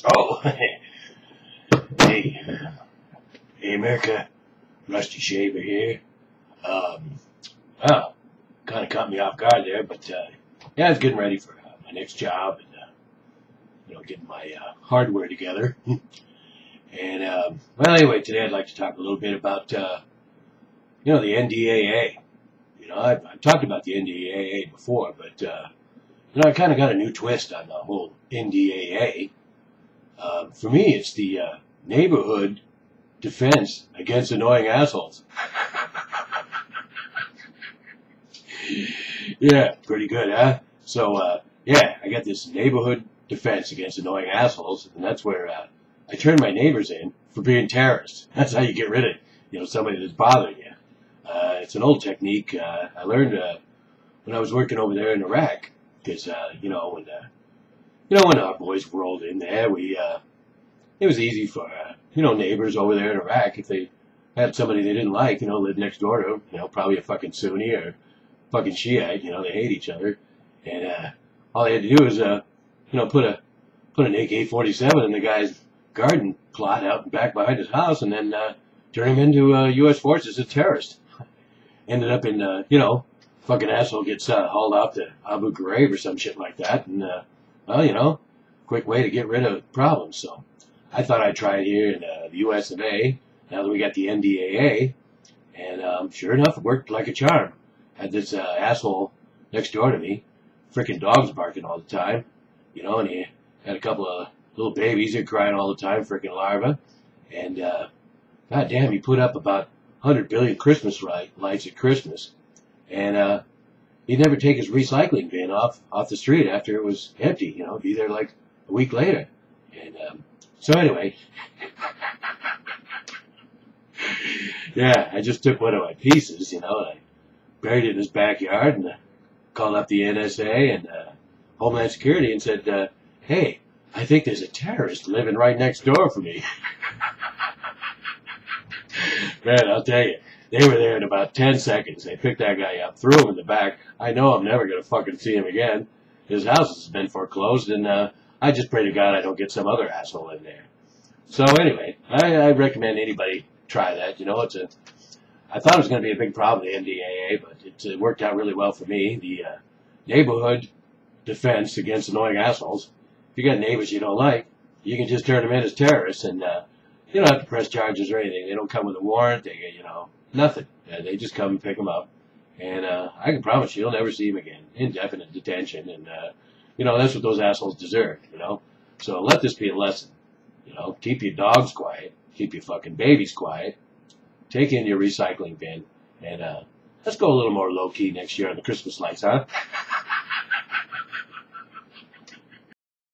Oh, hey, America, Rusty Shaver here. Well, kind of caught me off guard there, but yeah, I was getting ready for my next job and getting my hardware together. And well, anyway, today I'd like to talk a little bit about the NDAA. I've talked about the NDAA before, but I kind of got a new twist on the whole NDAA. For me, it's the neighborhood defense against annoying assholes. Yeah, pretty good, huh? So, yeah, I got this neighborhood defense against annoying assholes, and that's where I turn my neighbors in for being terrorists. That's how you get rid of, somebody that's bothering you. It's an old technique I learned when I was working over there in Iraq, because, when our boys rolled in there, it was easy for, neighbors over there in Iraq, if they had somebody they didn't like, lived next door to them, probably a fucking Sunni or fucking Shiite, they hate each other, and all they had to do was, put an AK-47 in the guy's garden plot out back behind his house, and then turn him into U.S. forces as a terrorist. Ended up in, fucking asshole gets hauled out to Abu Ghraib or some shit like that, and, well, quick way to get rid of problems. So I thought I'd try it here in the U.S. of A. Now that we got the NDAA, and sure enough, it worked like a charm. Had this asshole next door to me, freaking dogs barking all the time, and he had a couple of little babies that crying all the time, freaking larvae, and goddamn, he put up about 100 billion Christmas lights at Christmas, and he'd never take his recycling bin off the street after it was empty, be there like a week later, and so anyway, yeah, I just took one of my pieces, and I buried it in his backyard, and called up the NSA and Homeland Security and said, hey, I think there's a terrorist living right next door for me. Man, I'll tell you, they were there in about 10 seconds. They picked that guy up, threw him in the back. I know I'm never going to fucking see him again. His house has been foreclosed, and I just pray to God I don't get some other asshole in there. So anyway, I recommend anybody try that. I thought it was going to be a big problem, the NDAA, but it worked out really well for me. The neighborhood defense against annoying assholes. If you got neighbors you don't like, you can just turn them in as terrorists, and you don't have to press charges or anything. They don't come with a warrant. They get, nothing. They just come and pick them up, and I can promise you'll never see them again. Indefinite detention, and that's what those assholes deserve. So let this be a lesson. Keep your dogs quiet, keep your fucking babies quiet. Take in your recycling bin, and let's go a little more low-key next year on the Christmas lights, huh?